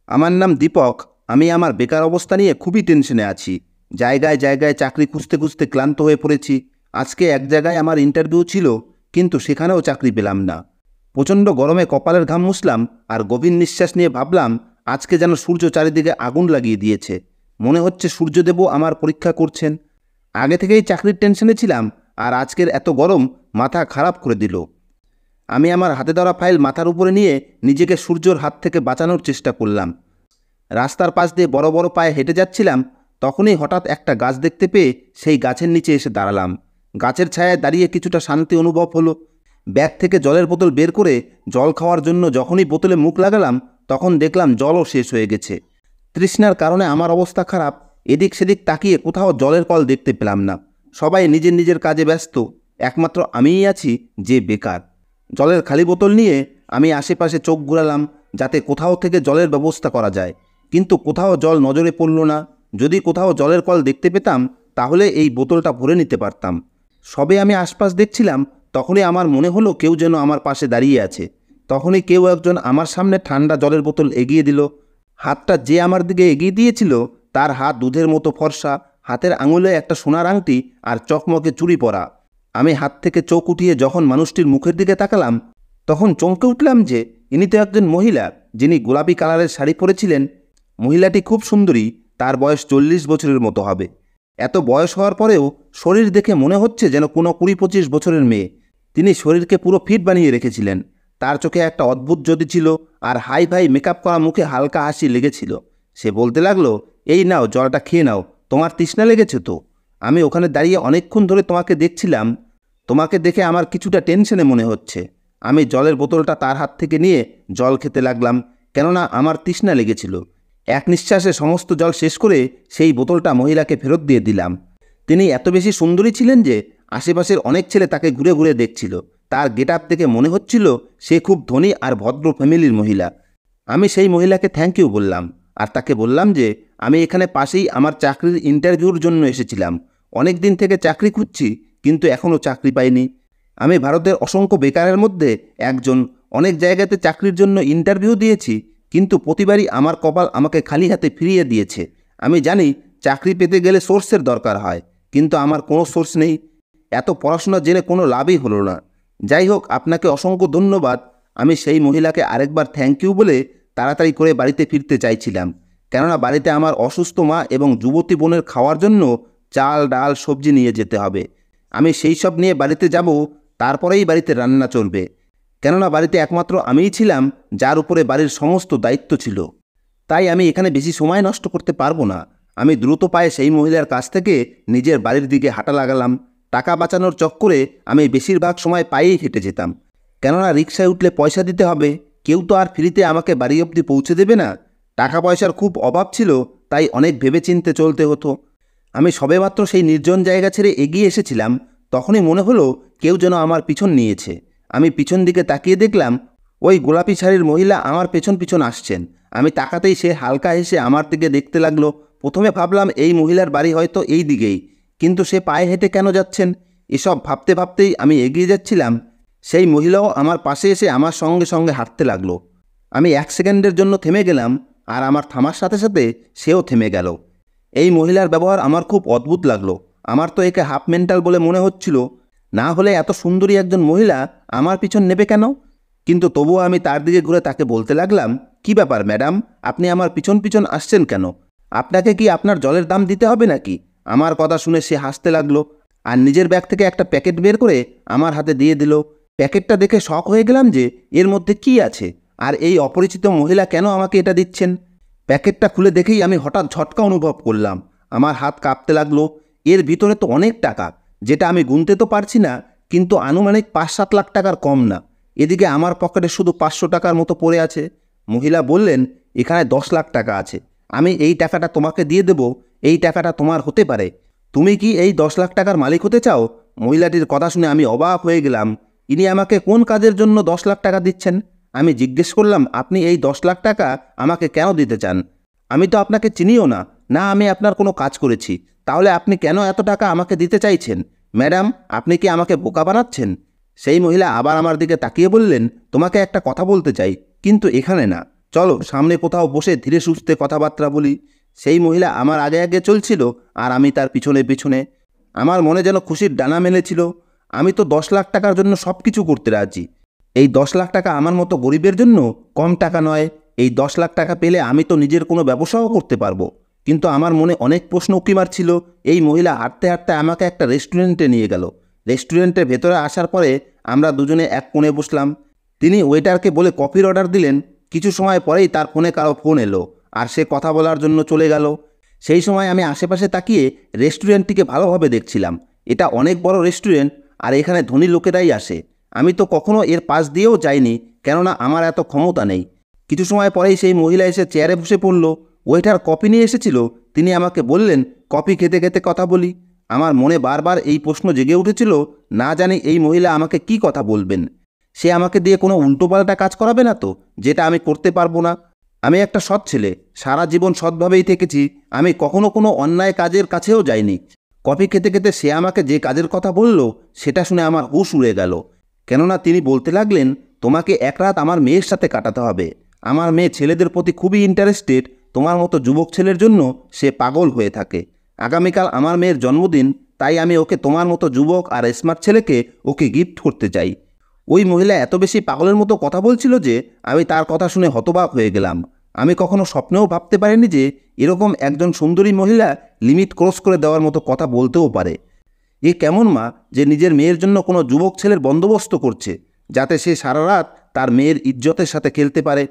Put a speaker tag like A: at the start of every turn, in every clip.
A: আমার নাম দীপক। আমি আমার বেকার অবস্থা নিয়ে খুবই টেনশনে আছি। জায়গায় জায়গায় চাকরি খুঁজতে খুঁজতে ক্লান্ত হয়ে পড়েছি। আজকে এক জায়গায় আমার ইন্টারভিউ ছিল, কিন্তু সেখানেও চাকরি পেলাম না। প্রচণ্ড গরমে কপালের ঘাম মুছলাম আর গভীর নিঃশ্বাস নিয়ে ভাবলাম, আজকে যেন সূর্য চারিদিকে আগুন লাগিয়ে দিয়েছে। মনে হচ্ছে সূর্যদেবও আমার পরীক্ষা করছেন। আগে থেকেই চাকরির টেনশনে ছিলাম, আর আজকের এত গরম মাথা খারাপ করে দিল। আমি আমার হাতে ধরা ফাইল মাথার উপরে নিয়ে নিজেকে সূর্যর হাত থেকে বাঁচানোর চেষ্টা করলাম। রাস্তার পাশ দিয়ে বড় বড় পায়ে হেঁটে যাচ্ছিলাম, তখনই হঠাৎ একটা গাছ দেখতে পেয়ে সেই গাছের নিচে এসে দাঁড়ালাম। গাছের ছায়ায় দাঁড়িয়ে কিছুটা শান্তি অনুভব হলো। ব্যাগ থেকে জলের বোতল বের করে জল খাওয়ার জন্য যখনই বোতলে মুখ লাগালাম, তখন দেখলাম জলও শেষ হয়ে গেছে। তৃষ্ণার কারণে আমার অবস্থা খারাপ। এদিক সেদিক তাকিয়ে কোথাও জলের কল দেখতে পেলাম না। সবাই নিজের নিজের কাজে ব্যস্ত, একমাত্র আমিই আছি যে বেকার। জলের খালি বোতল নিয়ে আমি আশেপাশে চোখ ঘুরালাম, যাতে কোথাও থেকে জলের ব্যবস্থা করা যায়। কিন্তু কোথাও জল নজরে পড়ল না। যদি কোথাও জলের কল দেখতে পেতাম, তাহলে এই বোতলটা ভরে নিতে পারতাম। সবে আমি আশপাশ দেখছিলাম, তখনই আমার মনে হলো কেউ যেন আমার পাশে দাঁড়িয়ে আছে। তখনই কেউ একজন আমার সামনে ঠান্ডা জলের বোতল এগিয়ে দিল। হাতটা যে আমার দিকে এগিয়ে দিয়েছিল, তার হাত দুধের মতো ফর্সা, হাতের আঙুলে একটা সোনার আংটি আর চকমকে চুড়ি পরা। আমি হাত থেকে চোখ উঠিয়ে যখন মানুষটির মুখের দিকে তাকালাম, তখন চমকে উঠলাম যে ইনি তো একজন মহিলা, যিনি গোলাপি কালারের শাড়ি পরেছিলেন। মহিলাটি খুব সুন্দরী, তার বয়স 40 বছরের মতো হবে। এত বয়স হওয়ার পরেও শরীর দেখে মনে হচ্ছে যেন কোনো 20-25 বছরের মেয়ে। তিনি শরীরকে পুরো ফিট বানিয়ে রেখেছিলেন। তার চোখে একটা অদ্ভুত জ্যোতি ছিল, আর হাই ফাই মেকআপ করা মুখে হালকা হাসি লেগেছিল। সে বলতে লাগলো, এই নাও জলটা খেয়ে নাও, তোমার তৃষ্ণা লেগেছে তো? আমি ওখানে দাঁড়িয়ে অনেকক্ষণ ধরে তোমাকে দেখছিলাম। তোমাকে দেখে আমার কিছুটা টেনশনে মনে হচ্ছে। আমি জলের বোতলটা তার হাত থেকে নিয়ে জল খেতে লাগলাম, কেননা আমার তৃষ্ণা লেগেছিল। এক নিঃশ্বাসে সমস্ত জল শেষ করে সেই বোতলটা মহিলাকে ফেরত দিয়ে দিলাম। তিনি এত বেশি সুন্দরী ছিলেন যে আশেপাশের অনেক ছেলে তাকে ঘুরে ঘুরে দেখছিল। তার গেটআপ দেখে মনে হচ্ছিল সে খুব ধনী আর ভদ্র ফ্যামিলির মহিলা। আমি সেই মহিলাকে থ্যাংক ইউ বললাম, আর তাকে বললাম যে আমি এখানে পাশেই আমার চাকরির ইন্টারভিউর জন্য এসেছিলাম। অনেক দিন থেকে চাকরি খুঁজছি, কিন্তু এখনও চাকরি পাইনি। আমি ভারতের অসংখ্য বেকারের মধ্যে একজন। অনেক জায়গাতে চাকরির জন্য ইন্টারভিউ দিয়েছি, কিন্তু প্রতিবারই আমার কপাল আমাকে খালি হাতে ফিরিয়ে দিয়েছে। আমি জানি চাকরি পেতে গেলে সোর্সের দরকার হয়, কিন্তু আমার কোনো সোর্স নেই। এত পড়াশোনা জেনে কোনো লাভই হলো না। যাই হোক, আপনাকে অসংখ্য ধন্যবাদ। আমি সেই মহিলাকে আরেকবার থ্যাংক ইউ বলে তাড়াতাড়ি করে বাড়িতে ফিরতে চাইছিলাম, কেননা বাড়িতে আমার অসুস্থ মা এবং যুবতী বোনের খাওয়ার জন্য চাল ডাল সবজি নিয়ে যেতে হবে। আমি সেই সব নিয়ে বাড়িতে যাব, তারপরেই বাড়িতে রান্না চলবে, কেননা বাড়িতে একমাত্র আমিই ছিলাম যার উপরে বাড়ির সমস্ত দায়িত্ব ছিল। তাই আমি এখানে বেশি সময় নষ্ট করতে পারবো না। আমি দ্রুত পায়ে সেই মহিলার কাছ থেকে নিজের বাড়ির দিকে হাঁটা লাগালাম। টাকা বাঁচানোর চক্করে আমি বেশিরভাগ সময় পায়েই হেঁটে যেতাম, কেননা রিকশায় উঠলে পয়সা দিতে হবে। কেউ তো আর ফ্রিতে আমাকে বাড়ি অবধি পৌঁছে দেবে না। টাকা পয়সার খুব অভাব ছিল, তাই অনেক ভেবেচিন্তে চলতে হতো। আমি সবেমাত্র সেই নির্জন জায়গা ছেড়ে এগিয়ে এসেছিলাম, তখনই মনে হলো কেউ যেন আমার পিছন নিয়েছে। আমি পিছন দিকে তাকিয়ে দেখলাম ওই গোলাপি শাড়ির মহিলা আমার পেছন পিছন আসছেন। আমি তাকাতেই সে হালকা হেসে আমার দিকে দেখতে লাগলো। প্রথমে ভাবলাম এই মহিলার বাড়ি হয়তো এই দিকেই, কিন্তু সে পায়ে হেঁটে কেন যাচ্ছেন? এসব ভাবতে ভাবতেই আমি এগিয়ে যাচ্ছিলাম। সেই মহিলাও আমার পাশে এসে আমার সঙ্গে সঙ্গে হাঁটতে লাগলো। আমি 1 সেকেন্ডের জন্য থেমে গেলাম, আর আমার থামার সাথে সাথে সেও থেমে গেল। এই মহিলার ব্যবহার আমার খুব অদ্ভুত লাগলো। আমার তো একে হাফ মেন্টাল বলে মনে হচ্ছিল। না হলে এত সুন্দরী একজন মহিলা আমার পিছন নেবে কেন? কিন্তু তবুও আমি তার দিকে ঘুরে তাকে বলতে লাগলাম, কি ব্যাপার ম্যাডাম, আপনি আমার পিছন পিছন আসছেন কেন? আপনাকে কি আপনার জলের দাম দিতে হবে নাকি? আমার কথা শুনে সে হাসতে লাগলো, আর নিজের ব্যাগ থেকে একটা প্যাকেট বের করে আমার হাতে দিয়ে দিল। প্যাকেটটা দেখে শক হয়ে গেলাম যে এর মধ্যে কি আছে, আর এই অপরিচিত মহিলা কেন আমাকে এটা দিচ্ছেন। প্যাকেটটা খুলে দেখেই আমি হঠাৎ ঝটকা অনুভব করলাম। আমার হাত কাঁপতে লাগলো। এর ভিতরে তো অনেক টাকা, যেটা আমি গুনতে তো পারছি না, কিন্তু আনুমানিক 5-7 লাখ টাকার কম না। এদিকে আমার পকেটে শুধু 500 টাকার মতো পড়ে আছে। মহিলা বললেন, এখানে 10 লাখ টাকা আছে। আমি এই টাকাটা তোমাকে দিয়ে দেব। এই টাকাটা তোমার হতে পারে। তুমি কি এই 10 লাখ টাকার মালিক হতে চাও? মহিলাটির কথা শুনে আমি অবাক হয়ে গেলাম। ইনি আমাকে কোন কাজের জন্য 10 লাখ টাকা দিচ্ছেন? আমি জিজ্ঞেস করলাম, আপনি এই 10 লাখ টাকা আমাকে কেন দিতে চান? আমি তো আপনাকে চিনিও না। না, আমি আপনার কোনো কাজ করেছি। তাহলে আপনি কেন এত টাকা আমাকে দিতে চাইছেন? ম্যাডাম, আপনি কি আমাকে বোকা বানাচ্ছেন? সেই মহিলা আবার আমার দিকে তাকিয়ে বললেন, তোমাকে একটা কথা বলতে চাই, কিন্তু এখানে না। চলো সামনে কোথাও বসে ধীরে সুস্থে কথাবার্তা বলি। সেই মহিলা আমার আগে আগে চলছিল আর আমি তার পিছনে পিছনে। আমার মনে যেন খুশির ডানা মেলেছিল। আমি তো 10 লাখ টাকার জন্য সব কিছু করতে রাজি। এই 10 লাখ টাকা আমার মতো গরিবের জন্য কম টাকা নয়। এই 10 লাখ টাকা পেলে আমি তো নিজের কোনো ব্যবসাও করতে পারবো। কিন্তু আমার মনে অনেক প্রশ্ন উঁকি মারছিল। এই মহিলা হাঁটতে হাঁটতে আমাকে একটা রেস্টুরেন্টে নিয়ে গেল। রেস্টুরেন্টের ভেতরে আসার পরে আমরা দুজনে এক কোণে বসলাম। তিনি ওয়েটারকে বলে কফির অর্ডার দিলেন। কিছু সময় পরেই তার ফোনে কারো ফোন এলো আর সে কথা বলার জন্য চলে গেল। সেই সময় আমি আশেপাশে তাকিয়ে রেস্টুরেন্টটিকে ভালোভাবে দেখছিলাম। এটা অনেক বড় রেস্টুরেন্ট আর এখানে ধনী লোকেরাই আসে। আমি তো কখনো এর পাশ দিয়েও যাইনি, কেননা আমার এত ক্ষমতা নেই। কিছু সময় পরেই সেই মহিলা এসে চেয়ারে বসে পড়ল। ওয়েটার কফি নিয়ে এসেছিল। তিনি আমাকে বললেন কফি খেতে খেতে কথা বলি। আমার মনে বারবার এই প্রশ্ন জেগে উঠেছিল, না জানি এই মহিলা আমাকে কি কথা বলবেন। সে আমাকে দিয়ে কোনো উল্টোপাল্টা কাজ করাবে না তো, যেটা আমি করতে পারবো না। আমি একটা সৎ ছেলে, সারা জীবন সৎভাবেই থেকেছি। আমি কখনো কোনো অন্যায় কাজের কাছেও যাইনি। কফি খেতে খেতে সে আমাকে যে কাজের কথা বলল সেটা শুনে আমার হুঁশ উড়ে গেল। কেননা তিনি বলতে লাগলেন, তোমাকে এক রাত আমার মেয়ের সাথে কাটাতে হবে। আমার মেয়ে ছেলেদের প্রতি খুবই ইন্টারেস্টেড। তোমার মতো যুবক ছেলের জন্য সে পাগল হয়ে থাকে। আগামীকাল আমার মেয়ের জন্মদিন, তাই আমি ওকে তোমার মতো যুবক আর স্মার্ট ছেলেকে ওকে গিফট করতে চাই। ওই মহিলা এত বেশি পাগলের মতো কথা বলছিল যে আমি তার কথা শুনে হতবাক হয়ে গেলাম। আমি কখনো স্বপ্নেও ভাবতে পারিনি যে এরকম একজন সুন্দরী মহিলা লিমিট ক্রস করে দেওয়ার মতো কথা বলতেও পারে। এ কেমন মা যে নিজের মেয়ের জন্য কোনো যুবক ছেলের বন্দোবস্ত করছে, যাতে সে সারা রাত তার মেয়ের ইজ্জতের সাথে খেলতে পারে।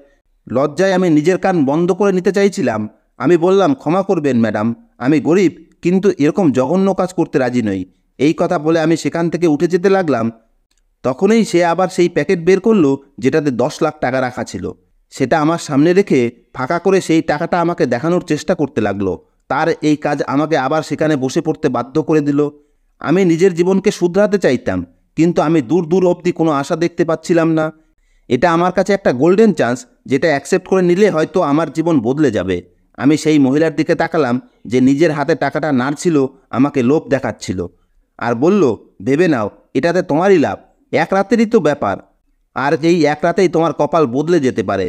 A: লজ্জায় আমি নিজের কান বন্ধ করে নিতে চাইছিলাম। আমি বললাম, ক্ষমা করবেন ম্যাডাম, আমি গরিব, কিন্তু এরকম জঘন্য কাজ করতে রাজি নই। এই কথা বলে আমি সেখান থেকে উঠে যেতে লাগলাম। তখনই সে আবার সেই প্যাকেট বের করলো যেটাতে 10 লাখ টাকা রাখা ছিল। সেটা আমার সামনে রেখে ফাঁকা করে সেই টাকাটা আমাকে দেখানোর চেষ্টা করতে লাগলো। তার এই কাজ আমাকে আবার সেখানে বসে পড়তে বাধ্য করে দিল। আমি নিজের জীবনকে শুধরাতে চাইতাম, কিন্তু আমি দূর দূর অবধি কোনো আশা দেখতে পাচ্ছিলাম না। এটা আমার কাছে একটা গোল্ডেন চান্স, যেটা অ্যাকসেপ্ট করে নিলে হয়তো আমার জীবন বদলে যাবে। আমি সেই মহিলার দিকে তাকালাম যে নিজের হাতে টাকাটা নাড়ছিল, আমাকে লোভ দেখাচ্ছিল আর বলল, ভেবে নাও, এটাতে তোমারই লাভ। এক রাতেরই তো ব্যাপার, আর এই এক রাতেই তোমার কপাল বদলে যেতে পারে।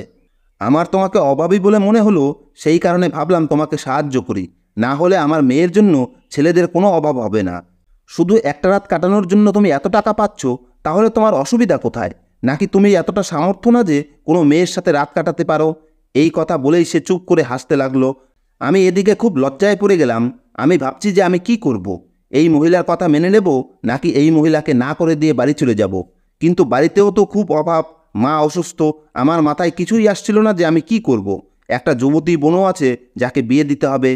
A: আমার তোমাকে অভাবী বলে মনে হলো, সেই কারণে ভাবলাম তোমাকে সাহায্য করি। না হলে আমার মেয়ের জন্য ছেলেদের কোনো অভাব হবে না। শুধু একটা রাত কাটানোর জন্য তুমি এত টাকা পাচ্ছ, তাহলে তোমার অসুবিধা কোথায়? নাকি তুমি এতটা সামর্থ্য না যে কোনো মেয়ের সাথে রাত কাটাতে পারো? এই কথা বলেই সে চুপ করে হাসতে লাগলো। আমি এদিকে খুব লজ্জায় পড়ে গেলাম। আমি ভাবছি যে আমি কি করব। এই মহিলার কথা মেনে নেব, নাকি এই মহিলাকে না করে দিয়ে বাড়ি চলে যাব। কিন্তু বাড়িতেও তো খুব অভাব, মা অসুস্থ। আমার মাথায় কিছুই আসছিল না যে আমি কি করব। একটা যুবতী বোনও আছে যাকে বিয়ে দিতে হবে।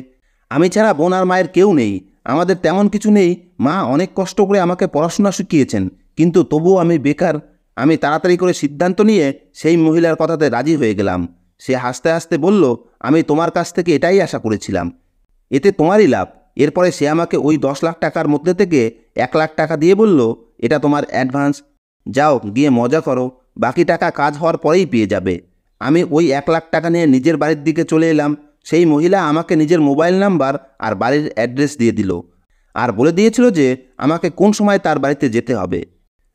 A: আমি ছাড়া বোন আর মায়ের কেউ নেই। আমাদের তেমন কিছু নেই। মা অনেক কষ্ট করে আমাকে পড়াশোনা শিখিয়েছেন, কিন্তু তবুও আমি বেকার। আমি তাড়াতাড়ি করে সিদ্ধান্ত নিয়ে সেই মহিলার কথাতে রাজি হয়ে গেলাম। সে হাসতে হাসতে বলল, আমি তোমার কাছ থেকে এটাই আশা করেছিলাম। এতে তোমারই লাভ। এরপরে সে আমাকে ওই 10 লাখ টাকার মধ্যে থেকে 1 লাখ টাকা দিয়ে বলল, এটা তোমার অ্যাডভান্স। যাও গিয়ে মজা করো, বাকি টাকা কাজ হওয়ার পরেই পেয়ে যাবে। আমি ওই 1 লাখ টাকা নিয়ে নিজের বাড়ির দিকে চলে এলাম। সেই মহিলা আমাকে নিজের মোবাইল নাম্বার আর বাড়ির অ্যাড্রেস দিয়ে দিল, আর বলে দিয়েছিল যে আমাকে কোন সময় তার বাড়িতে যেতে হবে।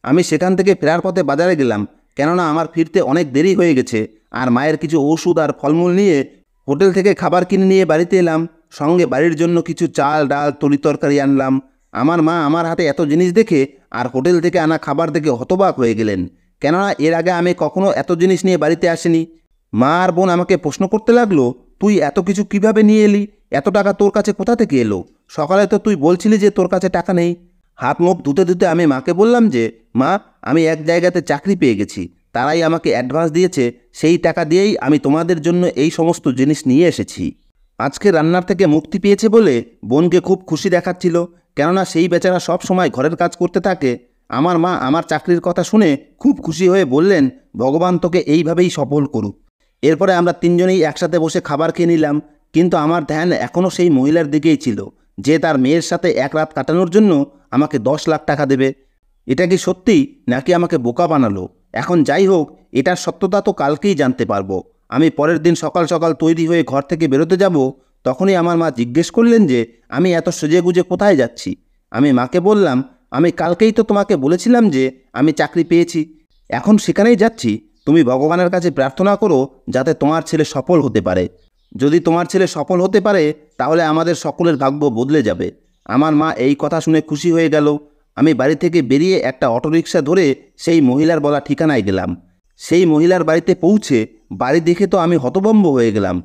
A: আমি সেখান থেকে ফেরার পথে বাজারে গেলাম, কেননা আমার ফিরতে অনেক দেরি হয়ে গেছে। আর মায়ের কিছু ওষুধ আর ফলমূল নিয়ে হোটেল থেকে খাবার কিনে নিয়ে বাড়িতে এলাম। সঙ্গে বাড়ির জন্য কিছু চাল ডাল তরিতরকারি আনলাম। আমার মা আমার হাতে এত জিনিস দেখে আর হোটেল থেকে আনা খাবার দেখে হতবাক হয়ে গেলেন, কেননা এর আগে আমি কখনো এত জিনিস নিয়ে বাড়িতে আসিনি। মা আর বোন আমাকে প্রশ্ন করতে লাগলো, তুই এত কিছু কিভাবে নিয়ে এলি? এত টাকা তোর কাছে কোথা থেকে এলো? সকালে তো তুই বলছিলি যে তোর কাছে টাকা নেই। হাত মুখ ধুতে ধুতে আমি মাকে বললাম যে, মা, আমি এক জায়গাতে চাকরি পেয়ে গেছি, তারাই আমাকে অ্যাডভান্স দিয়েছে। সেই টাকা দিয়েই আমি তোমাদের জন্য এই সমস্ত জিনিস নিয়ে এসেছি। আজকে রান্নার থেকে মুক্তি পেয়েছে বলে বোনকে খুব খুশি দেখাচ্ছিল, কেননা সেই বেচারা সব সময় ঘরের কাজ করতে থাকে। আমার মা আমার চাকরির কথা শুনে খুব খুশি হয়ে বললেন, ভগবান তোকে এইভাবেই সফল করুক। এরপরে আমরা তিনজনেই একসাথে বসে খাবার খেয়ে নিলাম। কিন্তু আমার ধ্যান এখনও সেই মহিলার দিকেই ছিল, যে তার মেয়ের সাথে এক রাত কাটানোর জন্য আমাকে 10 লাখ টাকা দেবে। এটা কি সত্যি, নাকি আমাকে বোকা বানালো? এখন যাই হোক, এটার সত্যতা তো কালকেই জানতে পারবো। আমি পরের দিন সকাল সকাল তৈরি হয়ে ঘর থেকে বেরোতে যাব। তখনই আমার মা জিজ্ঞেস করলেন যে আমি এত সেজেগুজে কোথায় যাচ্ছি। আমি মাকে বললাম, আমি কালকেই তো তোমাকে বলেছিলাম যে আমি চাকরি পেয়েছি, এখন সেখানেই যাচ্ছি। তুমি ভগবানের কাছে প্রার্থনা করো যাতে তোমার ছেলে সফল হতে পারে। যদি তোমার ছেলে সফল হতে পারে তাহলে আমাদের সকলের ভাগ্য বদলে যাবে। আমার মা এই কথা শুনে খুশি হয়ে গেল। আমি বাড়ি থেকে বেরিয়ে একটা অটোরিকশা ধরে সেই মহিলার বলা ঠিকানায় গেলাম। সেই মহিলার বাড়িতে পৌঁছে বাড়ি দেখে তো আমি হতভম্ব হয়ে গেলাম।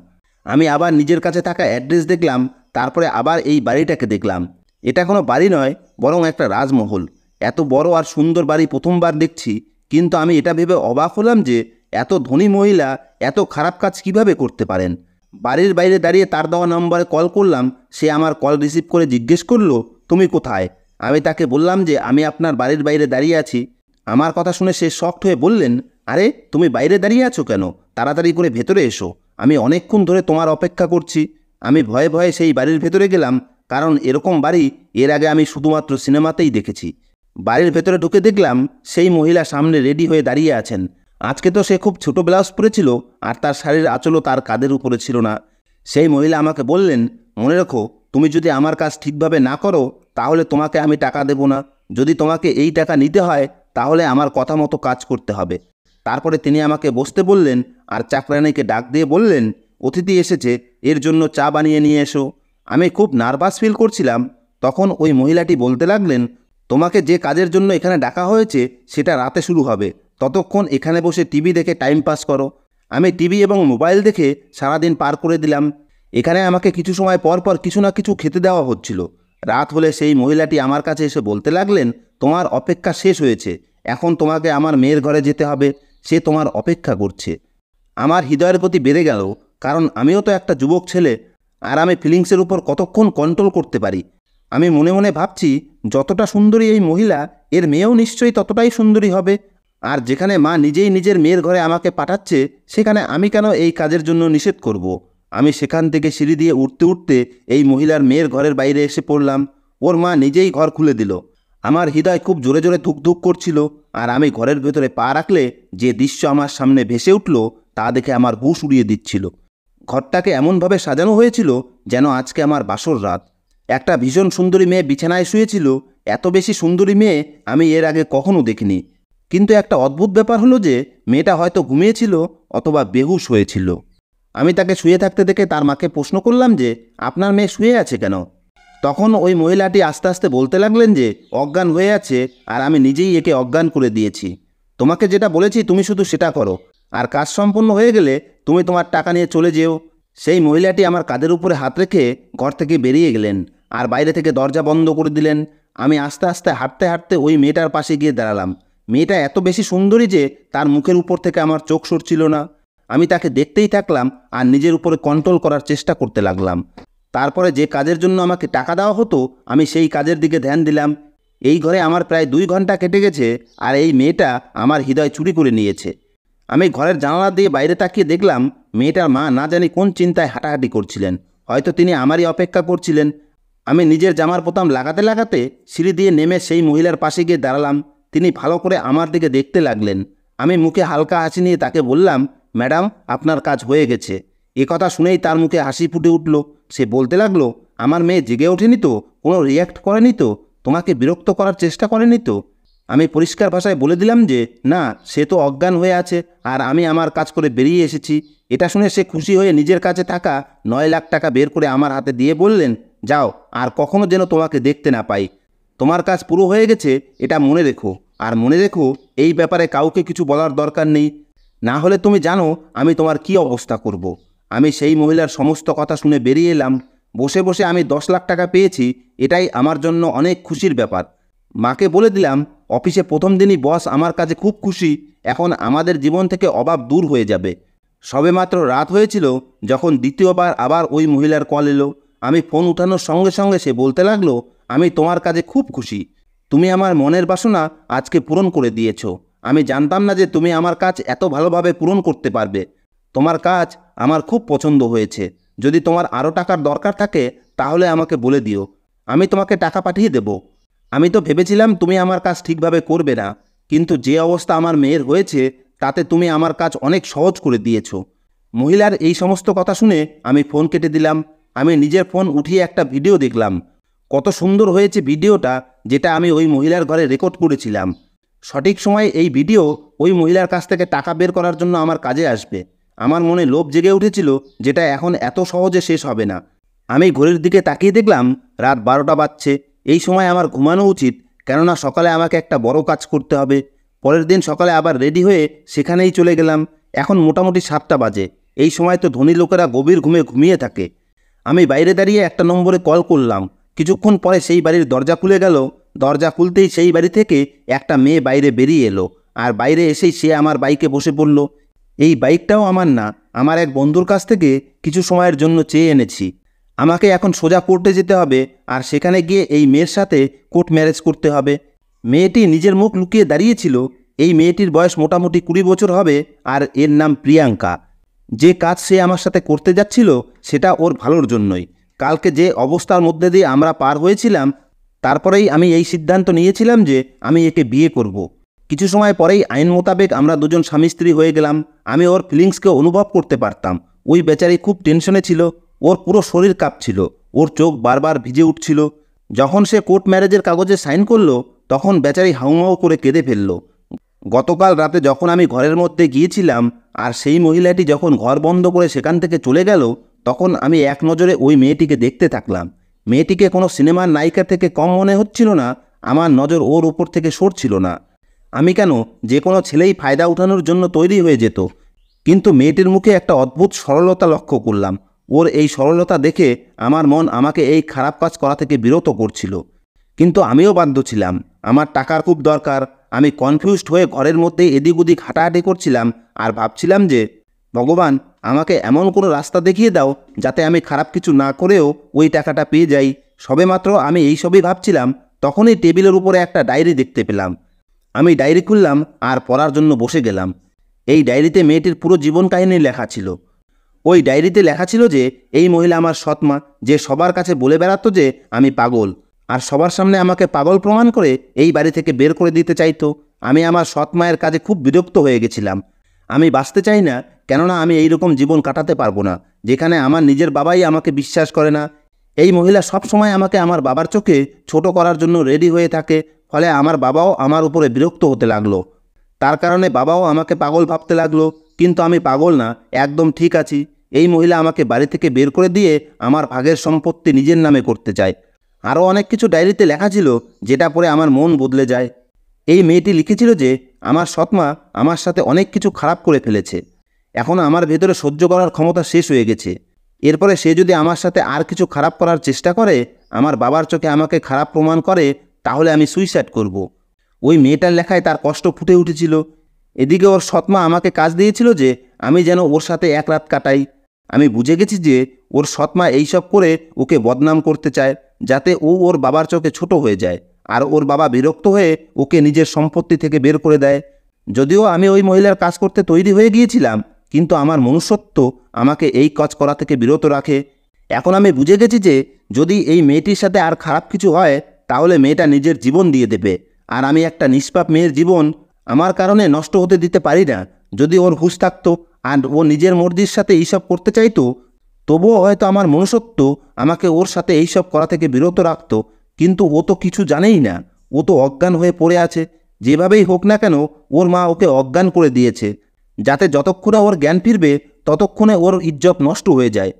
A: আমি আবার নিজের কাছে থাকা অ্যাড্রেস দেখলাম, তারপরে আবার এই বাড়িটাকে দেখলাম। এটা কোনো বাড়ি নয়, বরং একটা রাজমহল। এত বড় আর সুন্দর বাড়ি প্রথমবার দেখছি, কিন্তু আমি এটা ভেবে অবাক হলাম যে এত ধনী মহিলা এত খারাপ কাজ কিভাবে করতে পারেন। বাড়ির বাইরে দাঁড়িয়ে তার দেওয়া নম্বরে কল করলাম। সে আমার কল রিসিভ করে জিজ্ঞেস করলো, তুমি কোথায়? আমি তাকে বললাম যে আমি আপনার বাড়ির বাইরে দাঁড়িয়ে আছি। আমার কথা শুনে সে শকড হয়ে বললেন, আরে তুমি বাইরে দাঁড়িয়ে আছো কেন? তাড়াতাড়ি করে ভেতরে এসো, আমি অনেকক্ষণ ধরে তোমার অপেক্ষা করছি। আমি ভয়ে ভয়ে সেই বাড়ির ভেতরে গেলাম, কারণ এরকম বাড়ি এর আগে আমি শুধুমাত্র সিনেমাতেই দেখেছি। বাড়ির ভেতরে ঢুকে দেখলাম সেই মহিলা সামনে রেডি হয়ে দাঁড়িয়ে আছেন। আজকে তো সে খুব ছোট ব্লাউজ পরেছিল, আর তার শাড়ির আঁচলও তার কাঁধের উপরে ছিল না। সেই মহিলা আমাকে বললেন, মনে রেখো, তুমি যদি আমার কাজ ঠিকভাবে না করো তাহলে তোমাকে আমি টাকা দেব না। যদি তোমাকে এই টাকা নিতে হয় তাহলে আমার কথা মতো কাজ করতে হবে। তারপরে তিনি আমাকে বসতে বললেন, আর চাকরানিকে ডাক দিয়ে বললেন, অতিথি এসেছে, এর জন্য চা বানিয়ে নিয়ে এসো। আমি খুব নার্ভাস ফিল করছিলাম। তখন ওই মহিলাটি বলতে লাগলেন, তোমাকে যে কাজের জন্য এখানে ডাকা হয়েছে সেটা রাতে শুরু হবে, ততক্ষণ এখানে বসে টিভি দেখে টাইম পাস করো। আমি টিভি এবং মোবাইল দেখে সারাদিন পার করে দিলাম। এখানে আমাকে কিছু সময় পর পর কিছু না কিছু খেতে দেওয়া হচ্ছিল। রাত হলে সেই মহিলাটি আমার কাছে এসে বলতে লাগলেন, তোমার অপেক্ষা শেষ হয়েছে, এখন তোমাকে আমার মেয়ের ঘরে যেতে হবে, সে তোমার অপেক্ষা করছে। আমার হৃদয়ের প্রতি বেড়ে গেল, কারণ আমিও তো একটা যুবক ছেলে, আর আমি ফিলিংসের উপর কতক্ষণ কন্ট্রোল করতে পারি। আমি মনে মনে ভাবছি, যতটা সুন্দরী এই মহিলা, এর মেয়েও নিশ্চয়ই ততটাই সুন্দরী হবে। আর যেখানে মা নিজেই নিজের মেয়ের ঘরে আমাকে পাঠাচ্ছে, সেখানে আমি কেন এই কাজের জন্য নিষেধ করব। আমি সেখান থেকে সিঁড়ি দিয়ে উঠতে উঠতে এই মহিলার মেয়ের ঘরের বাইরে এসে পড়লাম। ওর মা নিজেই ঘর খুলে দিল। আমার হৃদয় খুব জোরে জোরে ধুকধুক করছিল, আর আমি ঘরের ভেতরে পা রাখলে যে দৃশ্য আমার সামনে ভেসে উঠল তা দেখে আমার হুঁশ উড়িয়ে দিচ্ছিল। ঘরটাকে এমনভাবে সাজানো হয়েছিল যেন আজকে আমার বাসর রাত। একটা ভীষণ সুন্দরী মেয়ে বিছানায় শুয়েছিল। এত বেশি সুন্দরী মেয়ে আমি এর আগে কখনো দেখিনি। কিন্তু একটা অদ্ভুত ব্যাপার হলো যে মেয়েটা হয়তো ঘুমিয়েছিল অথবা বেহুশ হয়েছিল। আমি তাকে শুয়ে থাকতে দেখে তার মাকে প্রশ্ন করলাম যে, আপনার মেয়ে শুয়ে আছে কেন? তখন ওই মহিলাটি আস্তে আস্তে বলতে লাগলেন যে অজ্ঞান হয়ে আছে, আর আমি নিজেই একে অজ্ঞান করে দিয়েছি। তোমাকে যেটা বলেছি তুমি শুধু সেটা করো, আর কাজ সম্পন্ন হয়ে গেলে তুমি তোমার টাকা নিয়ে চলে যেও। সেই মহিলাটি আমার কাঁধের উপরে হাত রেখে ঘর থেকে বেরিয়ে গেলেন, আর বাইরে থেকে দরজা বন্ধ করে দিলেন। আমি আস্তে আস্তে হাঁটতে হাঁটতে ওই মেয়েটার পাশে গিয়ে দাঁড়ালাম। মেয়েটা এত বেশি সুন্দরী যে তার মুখের উপর থেকে আমার চোখ সরছিল না। আমি তাকে দেখতেই থাকলাম আর নিজের উপরে কন্ট্রোল করার চেষ্টা করতে লাগলাম। তারপরে যে কাজের জন্য আমাকে টাকা দেওয়া হতো আমি সেই কাজের দিকে ধ্যান দিলাম। এই ঘরে আমার প্রায় 2 ঘন্টা কেটে গেছে, আর এই মেয়েটা আমার হৃদয় চুরি করে নিয়েছে। আমি ঘরের জানালা দিয়ে বাইরে তাকিয়ে দেখলাম মেয়েটার মা না জানি কোন চিন্তায় হাঁটাহাঁটি করছিলেন। হয়তো তিনি আমারই অপেক্ষা করছিলেন। আমি নিজের জামার বোতাম লাগাতে লাগাতে সিঁড়ি দিয়ে নেমে সেই মহিলার পাশে গিয়ে দাঁড়ালাম। তিনি ভালো করে আমার দিকে দেখতে লাগলেন। আমি মুখে হালকা হাসি নিয়ে তাকে বললাম, ম্যাডাম, আপনার কাজ হয়ে গেছে। এ কথা শুনেই তার মুখে হাসি ফুটে উঠল। সে বলতে লাগলো, আমার মেয়ে জেগে ওঠেনি তো? কোনো রিয়্যাক্ট করেনি তো? তোমাকে বিরক্ত করার চেষ্টা করেনি তো? আমি পরিষ্কার ভাষায় বলে দিলাম যে না, সে তো অজ্ঞান হয়ে আছে, আর আমি আমার কাজ করে বেরিয়ে এসেছি। এটা শুনে সে খুশি হয়ে নিজের কাছে থাকা 9 লাখ টাকা বের করে আমার হাতে দিয়ে বললেন, যাও, আর কখনো যেন তোমাকে দেখতে না পাই। তোমার কাজ পুরো হয়ে গেছে, এটা মনে রেখো। আর মনে রেখো, এই ব্যাপারে কাউকে কিছু বলার দরকার নেই, না হলে তুমি জানো আমি তোমার কি অবস্থা করব। আমি সেই মহিলার সমস্ত কথা শুনে বেরিয়ে এলাম। বসে বসে আমি 10 লাখ টাকা পেয়েছি, এটাই আমার জন্য অনেক খুশির ব্যাপার। মাকে বলে দিলাম, অফিসে প্রথম দিনই বস আমার কাছে খুব খুশি। এখন আমাদের জীবন থেকে অভাব দূর হয়ে যাবে। সবেমাত্র রাত হয়েছিল যখন দ্বিতীয়বার আবার ওই মহিলার কল এলো। আমি ফোন উঠানোর সঙ্গে সঙ্গে সে বলতে লাগলো, আমি তোমার কাজে খুব খুশি। তুমি আমার মনের বাসনা আজকে পূরণ করে দিয়েছো। আমি জানতাম না যে তুমি আমার কাজ এত ভালোভাবে পূরণ করতে পারবে। তোমার কাজ আমার খুব পছন্দ হয়েছে। যদি তোমার আরও টাকার দরকার থাকে তাহলে আমাকে বলে দিও, আমি তোমাকে টাকা পাঠিয়ে দেব। আমি তো ভেবেছিলাম তুমি আমার কাজ ঠিকভাবে করবে না, কিন্তু যে অবস্থা আমার মেয়ের হয়েছে তাতে তুমি আমার কাজ অনেক সহজ করে দিয়েছো। মহিলার এই সমস্ত কথা শুনে আমি ফোন কেটে দিলাম। আমি নিজের ফোন উঠিয়ে একটা ভিডিও দেখলাম। কত সুন্দর হয়েছে ভিডিওটা, যেটা আমি ওই মহিলার ঘরে রেকর্ড করেছিলাম। সঠিক সময়ে এই ভিডিও ওই মহিলার কাছ থেকে টাকা বের করার জন্য আমার কাজে আসবে। আমার মনে লোভ জেগে উঠেছিল, যেটা এখন এত সহজে শেষ হবে না। আমি ঘড়ির দিকে তাকিয়ে দেখলাম রাত 12টা বাজছে। এই সময় আমার ঘুমানো উচিত, কেননা সকালে আমাকে একটা বড় কাজ করতে হবে। পরের দিন সকালে আবার রেডি হয়ে সেখানেই চলে গেলাম। এখন মোটামুটি 7টা বাজে। এই সময় তো ধনী লোকেরা গভীর ঘুমে ঘুমিয়ে থাকে। আমি বাইরে দাঁড়িয়ে একটা নম্বরে কল করলাম। কিছুক্ষণ পরে সেই বাড়ির দরজা খুলে গেল। দরজা খুলতেই সেই বাড়ি থেকে একটা মেয়ে বাইরে বেরিয়ে এলো, আর বাইরে এসেই সে আমার বাইকে বসে পড়ল। এই বাইকটাও আমার না, আমার এক বন্ধুর কাছ থেকে কিছু সময়ের জন্য চেয়ে এনেছি। আমাকে এখন সোজা কোর্টে যেতে হবে, আর সেখানে গিয়ে এই মেয়ের সাথে কোর্ট ম্যারেজ করতে হবে। মেয়েটি নিজের মুখ লুকিয়ে দাঁড়িয়েছিল। এই মেয়েটির বয়স মোটামুটি 20 বছর হবে, আর এর নাম প্রিয়াঙ্কা। যে কাজ সে আমার সাথে করতে যাচ্ছিল সেটা ওর ভালোর জন্যই। কালকে যে অবস্থার মধ্যে দিয়ে আমরা পার হয়েছিলাম, তারপরেই আমি এই সিদ্ধান্ত নিয়েছিলাম যে আমি একে বিয়ে করব। কিছু সময় পরেই আইন মোতাবেক আমরা দুজন স্বামী স্ত্রী হয়ে গেলাম। আমি ওর ফিলিংসকে অনুভব করতে পারতাম। ওই বেচারি খুব টেনশনে ছিল। ওর পুরো শরীর কাঁপছিল, ওর চোখ বারবার ভিজে উঠছিল। যখন সে কোর্ট ম্যারেজের কাগজে সাইন করলো, তখন বেচারি হাউমাউ করে কেঁদে ফেলল। গতকাল রাতে যখন আমি ঘরের মধ্যে গিয়েছিলাম, আর সেই মহিলাটি যখন ঘর বন্ধ করে সেখান থেকে চলে গেল, তখন আমি এক নজরে ওই মেয়েটিকে দেখতে থাকলাম। মেয়েটিকে কোনো সিনেমার নায়িকা থেকে কম মনে হচ্ছিল না। আমার নজর ওর উপর থেকে সরছিল না। আমি কেন, যে কোনো ছেলেই ফায়দা উঠানোর জন্য তৈরি হয়ে যেত, কিন্তু মেয়েটির মুখে একটা অদ্ভুত সরলতা লক্ষ্য করলাম। ওর এই সরলতা দেখে আমার মন আমাকে এই খারাপ কাজ করা থেকে বিরত করছিল। কিন্তু আমিও বাধ্য ছিলাম। আমার টাকার খুব দরকার। আমি কনফিউজড হয়ে ঘরের মধ্যে এদিক ওদিক হাঁটাহাঁটি করছিলাম, আর ভাবছিলাম যে ভগবান, আমাকে এমন কোনো রাস্তা দেখিয়ে দাও যাতে আমি খারাপ কিছু না করেও ওই টাকাটা পেয়ে যাই। সবেমাত্র আমি এইসবই ভাবছিলাম, তখনই টেবিলের উপরে একটা ডায়েরি দেখতে পেলাম। আমি ডায়েরি খুললাম আর পড়ার জন্য বসে গেলাম। এই ডায়েরিতে মেয়েটির পুরো জীবন কাহিনী লেখা ছিল। ওই ডায়েরিতে লেখা ছিল যে এই মহিলা আমার সৎমা, যে সবার কাছে বলে বেড়াতো যে আমি পাগল, আর সবার সামনে আমাকে পাগল প্রমাণ করে এই বাড়ি থেকে বের করে দিতে চাইতো। আমি আমার সৎ মায়ের কাজে খুব বিরক্ত হয়ে গেছিলাম। আমি বাঁচতে চাই না, কেননা আমি এই রকম জীবন কাটাতে পারবো না, যেখানে আমার নিজের বাবাই আমাকে বিশ্বাস করে না। এই মহিলা সব সময় আমাকে আমার বাবার চোখে ছোট করার জন্য রেডি হয়ে থাকে। ফলে আমার বাবাও আমার উপরে বিরক্ত হতে লাগলো। তার কারণে বাবাও আমাকে পাগল ভাবতে লাগলো। কিন্তু আমি পাগল না, একদম ঠিক আছি। এই মহিলা আমাকে বাড়ি থেকে বের করে দিয়ে আমার ভাগের সম্পত্তি নিজের নামে করতে চায়। আরও অনেক কিছু ডায়েরিতে লেখা ছিল, যেটা পড়ে আমার মন বদলে যায়। এই মেয়েটি লিখেছিল যে আমার সৎমা আমার সাথে অনেক কিছু খারাপ করে ফেলেছে। এখন আমার ভেতরে সহ্য করার ক্ষমতা শেষ হয়ে গেছে। এরপরে সে যদি আমার সাথে আর কিছু খারাপ করার চেষ্টা করে, আমার বাবার চোখে আমাকে খারাপ প্রমাণ করে, তাহলে আমি সুইসাইড করব। ওই মেয়েটার লেখায় তার কষ্ট ফুটে উঠেছিল। এদিকে ওর সৎমা আমাকে কাজ দিয়েছিল যে আমি যেন ওর সাথে এক রাত কাটাই। আমি বুঝে গেছি যে ওর সৎমা এইসব করে ওকে বদনাম করতে চায়, যাতে ও ওর বাবার চোখে ছোট হয়ে যায়, আর ওর বাবা বিরক্ত হয়ে ওকে নিজের সম্পত্তি থেকে বের করে দেয়। যদিও আমি ওই মহিলার কাজ করতে তৈরি হয়ে গিয়েছিলাম, কিন্তু আমার মনুষ্যত্ব আমাকে এই কাজ করা থেকে বিরত রাখে। এখন আমি বুঝে গেছি যে যদি এই মেয়েটির সাথে আর খারাপ কিছু হয়, তাহলে মেয়েটা নিজের জীবন দিয়ে দেবে, আর আমি একটা নিষ্পাপ মেয়ের জীবন আমার কারণে নষ্ট হতে দিতে পারি না। যদি ওর হুঁশ থাকতো আর ও নিজের মর্জির সাথে এইসব করতে চাইতো, তবুও হয়তো আমার মনুষ্যত্ব আমাকে ওর সাথে এইসব করা থেকে বিরত রাখতো। কিন্তু ও তো কিছু জানেই না। ও তো অজ্ঞান হয়ে পড়ে আছে। যেভাবেই হোক না কেন, ওর মা ওকে অজ্ঞান করে দিয়েছে, যাতে যতক্ষণে ওর জ্ঞান ফিরবে ততক্ষণে ওর ইজ্জত নষ্ট হয়ে যায়।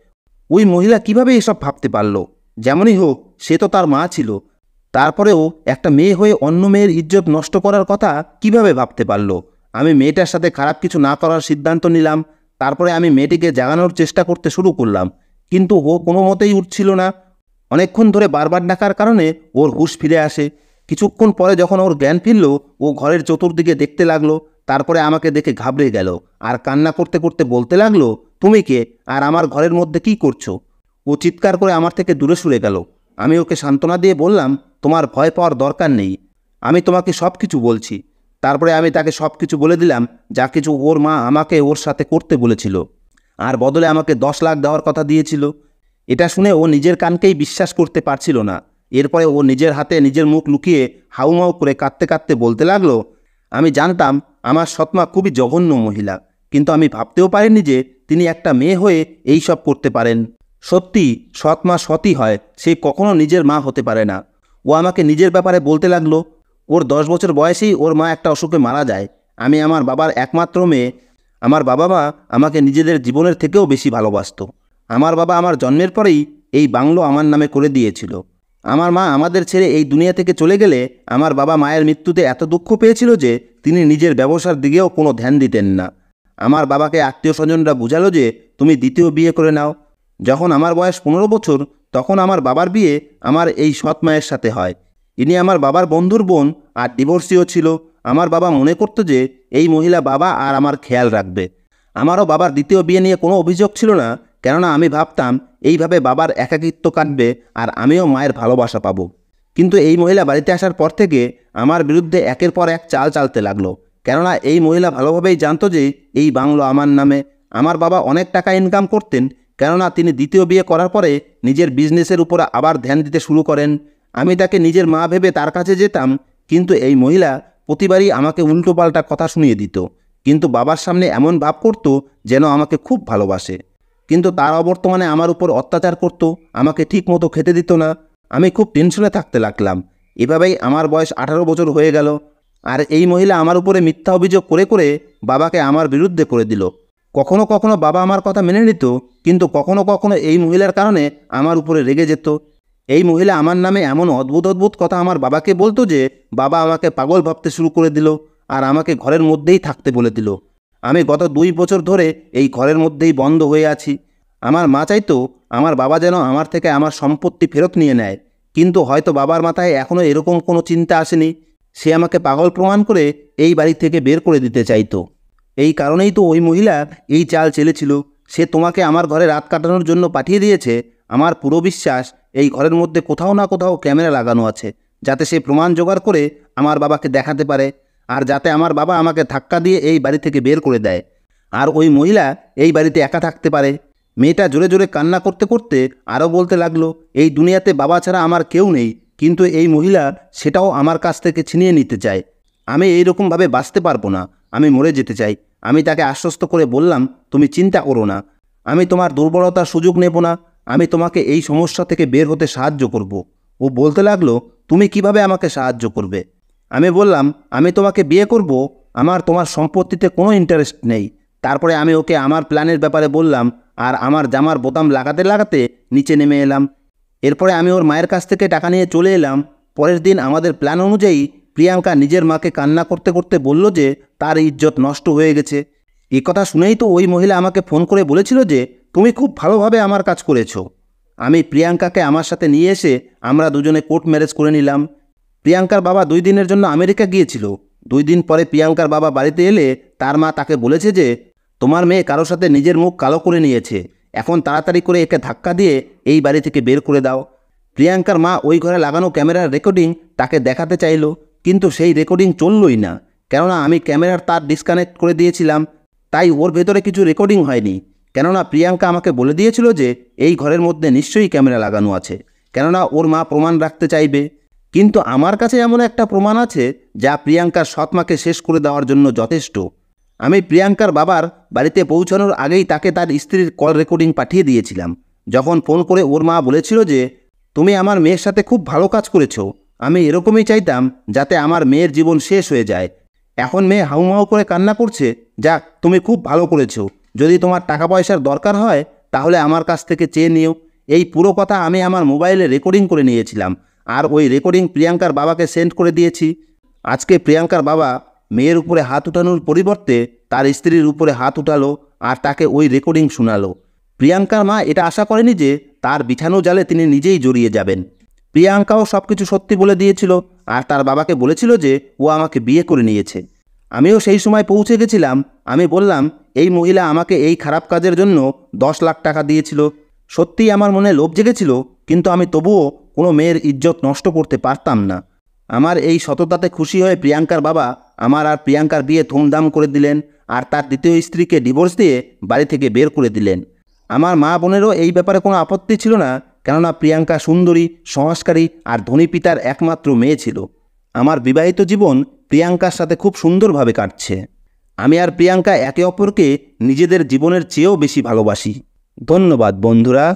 A: ওই মহিলা কিভাবে এসব ভাবতে পারল? যেমনই হোক, সে তো তার মা ছিল। তারপরেও একটা মেয়ে হয়ে অন্য মেয়ের ইজ্জত নষ্ট করার কথা কিভাবে ভাবতে পারল? আমি মেয়েটার সাথে খারাপ কিছু না করার সিদ্ধান্ত নিলাম। তারপরে আমি মেয়েটিকে জাগানোর চেষ্টা করতে শুরু করলাম, কিন্তু ও কোনো মতেই উঠছিল না। অনেকক্ষণ ধরে বারবার ডাকার কারণে ওর হুঁশ ফিরে আসে। কিছুক্ষণ পরে যখন ওর জ্ঞান ফিরল, ও ঘরের চতুর্দিকে দেখতে লাগলো। তারপরে আমাকে দেখে ঘাবড়ে গেল, আর কান্না করতে করতে বলতে লাগলো, তুমি কে, আর আমার ঘরের মধ্যে কি করছো? ও চিৎকার করে আমার থেকে দূরে সরে গেল। আমি ওকে সান্ত্বনা দিয়ে বললাম, তোমার ভয় পাওয়ার দরকার নেই, আমি তোমাকে সব কিছু বলছি। তারপরে আমি তাকে সব কিছু বলে দিলাম, যা কিছু ওর মা আমাকে ওর সাথে করতে বলেছিল, আর বদলে আমাকে 10 লাখ দেওয়ার কথা দিয়েছিল। এটা শুনে ও নিজের কানকেই বিশ্বাস করতে পারছিল না। এরপরে ও নিজের হাতে নিজের মুখ লুকিয়ে হাউমাউ করে কাঁদতে কাঁদতে বলতে লাগলো, আমি জানতাম আমার সৎমা খুবই জঘন্য মহিলা, কিন্তু আমি ভাবতেও পারিনি যে তিনি একটা মেয়ে হয়ে এই সব করতে পারেন। সত্যি, সৎমা সতই হয়, সে কখনো নিজের মা হতে পারে না। ও আমাকে নিজের ব্যাপারে বলতে লাগলো। ওর 10 বছর বয়সেই ওর মা একটা অসুখে মারা যায়। আমি আমার বাবার একমাত্র মেয়ে। আমার বাবা মা আমাকে নিজেদের জীবনের থেকেও বেশি ভালোবাসতো। আমার বাবা আমার জন্মের পরেই এই বাংলো আমার নামে করে দিয়েছিল। আমার মা আমাদের ছেড়ে এই দুনিয়া থেকে চলে গেলে আমার বাবা মায়ের মৃত্যুতে এত দুঃখ পেয়েছিল যে তিনি নিজের ব্যবসার দিকেও কোনো ধ্যান দিতেন না। আমার বাবাকে আত্মীয় স্বজনরা বুঝালো যে তুমি দ্বিতীয় বিয়ে করে নাও। যখন আমার বয়স 15 বছর তখন আমার বাবার বিয়ে আমার এই সৎ মায়ের সাথে হয়। ইনি আমার বাবার বন্ধুর বোন আর ডিভোর্সিও ছিল। আমার বাবা মনে করতো যে এই মহিলা বাবা আর আমার খেয়াল রাখবে। আমারও বাবার দ্বিতীয় বিয়ে নিয়ে কোনো অভিযোগ ছিল না, কেননা আমি ভাবতাম এইভাবে বাবার একাকিত্ব কাটবে আর আমিও মায়ের ভালোবাসা পাবো। কিন্তু এই মহিলা বাড়িতে আসার পর থেকে আমার বিরুদ্ধে একের পর এক চাল চালতে লাগলো, কেননা এই মহিলা ভালোভাবেই জানতো যে এই বাংলো আমার নামে। আমার বাবা অনেক টাকা ইনকাম করতেন, কেননা তিনি দ্বিতীয় বিয়ে করার পরে নিজের বিজনেসের উপর আবার ধ্যান দিতে শুরু করেন। আমি তাকে নিজের মা ভেবে তার কাছে যেতাম, কিন্তু এই মহিলা প্রতিবারই আমাকে উল্টোপাল্টা কথা শুনিয়ে দিত, কিন্তু বাবার সামনে এমন ভাব করত যেন আমাকে খুব ভালোবাসে। কিন্তু তার অবর্তমানে আমার উপর অত্যাচার করত, আমাকে ঠিক মতো খেতে দিত না। আমি খুব টেনশনে থাকতে লাগলাম। এভাবেই আমার বয়স 18 বছর হয়ে গেল। আর এই মহিলা আমার উপরে মিথ্যা অভিযোগ করে করে বাবাকে আমার বিরুদ্ধে করে দিল। কখনো কখনো বাবা আমার কথা মেনে নিত, কিন্তু কখনো কখনো এই মহিলার কারণে আমার উপরে রেগে যেত। এই মহিলা আমার নামে এমন অদ্ভুত অদ্ভুত কথা আমার বাবাকে বলতো যে বাবা আমাকে পাগল ভাবতে শুরু করে দিল আর আমাকে ঘরের মধ্যেই থাকতে বলে দিল। আমি গত 2 বছর ধরে এই ঘরের মধ্যেই বন্ধ হয়ে আছি। আমার মা চাইতো আমার বাবা যেন আমার থেকে আমার সম্পত্তি ফেরত নিয়ে নেয়, কিন্তু হয়তো বাবার মাথায় এখনও এরকম কোনো চিন্তা আসেনি। সে আমাকে পাগল প্রমাণ করে এই বাড়ি থেকে বের করে দিতে চাইতো। এই কারণেই তো ওই মহিলা এই চাল চেলেছিল। সে তোমাকে আমার ঘরে রাত কাটানোর জন্য পাঠিয়ে দিয়েছে। আমার পুরো বিশ্বাস এই ঘরের মধ্যে কোথাও না কোথাও ক্যামেরা লাগানো আছে, যাতে সে প্রমাণ জোগাড় করে আমার বাবাকে দেখাতে পারে, আর যাতে আমার বাবা আমাকে ধাক্কা দিয়ে এই বাড়ি থেকে বের করে দেয় আর ওই মহিলা এই বাড়িতে একা থাকতে পারে। মেয়েটা জোরে জোরে কান্না করতে করতে আরও বলতে লাগলো, এই দুনিয়াতে বাবা ছাড়া আমার কেউ নেই, কিন্তু এই মহিলা সেটাও আমার কাছ থেকে ছিনিয়ে নিতে চায়। আমি এইরকমভাবে বাঁচতে পারবো না, আমি মরে যেতে চাই। আমি তাকে আশ্বস্ত করে বললাম, তুমি চিন্তা করো না, আমি তোমার দুর্বলতার সুযোগ নেব না, আমি তোমাকে এই সমস্যা থেকে বের হতে সাহায্য করব। ও বলতে লাগলো, তুমি কিভাবে আমাকে সাহায্য করবে? আমি বললাম, আমি তোমাকে বিয়ে করব, আমার তোমার সম্পত্তিতে কোনো ইন্টারেস্ট নেই। তারপরে আমি ওকে আমার প্ল্যানের ব্যাপারে বললাম আর আমার জামার বোতাম লাগাতে লাগাতে নিচে নেমে এলাম। এরপরে আমি ওর মায়ের কাছ থেকে টাকা নিয়ে চলে এলাম। পরের দিন আমাদের প্ল্যান অনুযায়ী প্রিয়াঙ্কা নিজের মাকে কান্না করতে করতে বলল যে তার ইজ্জত নষ্ট হয়ে গেছে। এই কথা শুনেই তো ওই মহিলা আমাকে ফোন করে বলেছিল যে তুমি খুব ভালোভাবে আমার কাজ করেছো। আমি প্রিয়াঙ্কাকে আমার সাথে নিয়ে এসে আমরা দুজনে কোর্ট ম্যারেজ করে নিলাম। প্রিয়াঙ্কার বাবা 2 দিনের জন্য আমেরিকা গিয়েছিল। 2 দিন পরে প্রিয়াঙ্কার বাবা বাড়িতে এলে তার মা তাকে বলেছে যে তোমার মেয়ে কারোর সাথে নিজের মুখ কালো করে নিয়েছে, এখন তাড়াতাড়ি করে একে ধাক্কা দিয়ে এই বাড়ি থেকে বের করে দাও। প্রিয়াঙ্কার মা ওই ঘরে লাগানো ক্যামেরার রেকর্ডিং তাকে দেখাতে চাইল, কিন্তু সেই রেকর্ডিং চললই না, কেননা আমি ক্যামেরার তার ডিসকানেক্ট করে দিয়েছিলাম। তাই ওর ভেতরে কিছু রেকর্ডিং হয়নি, কেননা প্রিয়াঙ্কা আমাকে বলে দিয়েছিল যে এই ঘরের মধ্যে নিশ্চয়ই ক্যামেরা লাগানো আছে, কেননা ওর মা প্রমাণ রাখতে চাইবে। কিন্তু আমার কাছে এমন একটা প্রমাণ আছে যা প্রিয়াঙ্কার সৎমাকে শেষ করে দেওয়ার জন্য যথেষ্ট। আমি প্রিয়াঙ্কার বাবার বাড়িতে পৌঁছানোর আগেই তাকে তার স্ত্রীর কল রেকর্ডিং পাঠিয়ে দিয়েছিলাম, যখন ফোন করে ওর মা বলেছিল যে তুমি আমার মেয়ের সাথে খুব ভালো কাজ করেছো, আমি এরকমই চাইতাম যাতে আমার মেয়ের জীবন শেষ হয়ে যায়। এখন মেয়ে হাউমাউ করে কান্না করছে, যাক তুমি খুব ভালো করেছো, যদি তোমার টাকা পয়সার দরকার হয় তাহলে আমার কাছ থেকে চেয়ে নিও। এই পুরো কথা আমি আমার মোবাইলে রেকর্ডিং করে নিয়েছিলাম আর ওই রেকর্ডিং প্রিয়াঙ্কার বাবাকে সেন্ড করে দিয়েছি। আজকে প্রিয়াঙ্কার বাবা মেয়ের উপরে হাত উঠানোর পরিবর্তে তার স্ত্রীর উপরে হাত উঠালো আর তাকে ওই রেকর্ডিং শোনালো। প্রিয়াঙ্কার মা এটা আশা করেনি যে তার বিছানো জালে তিনি নিজেই জড়িয়ে যাবেন। প্রিয়াঙ্কাও সব কিছু সত্যি বলে দিয়েছিল আর তার বাবাকে বলেছিল যে ও আমাকে বিয়ে করে নিয়েছে। আমিও সেই সময় পৌঁছে গেছিলাম। আমি বললাম, এই মহিলা আমাকে এই খারাপ কাজের জন্য 10 লাখ টাকা দিয়েছিল। সত্যিই আমার মনে লোভ জেগেছিল, কিন্তু আমি তবুও কোনো মেয়ের ইজ্জত নষ্ট করতে পারতাম না। আমার এই সততাতে খুশি হয়ে প্রিয়াঙ্কার বাবা আমার আর প্রিয়াঙ্কার বিয়ে ধুমধাম করে দিলেন আর তার দ্বিতীয় স্ত্রীকে ডিভোর্স দিয়ে বাড়ি থেকে বের করে দিলেন। আমার মা বোনেরও এই ব্যাপারে কোনো আপত্তি ছিল না, কেননা প্রিয়াঙ্কা সুন্দরী, সংস্কারী আর ধনী পিতার একমাত্র মেয়ে ছিল। আমার বিবাহিত জীবন প্রিয়াঙ্কার সাথে খুব সুন্দরভাবে কাটছে। আমি আর প্রিয়াঙ্কা একে অপরকে নিজেদের জীবনের চেয়েও বেশি ভালোবাসি। ধন্যবাদ বন্ধুরা।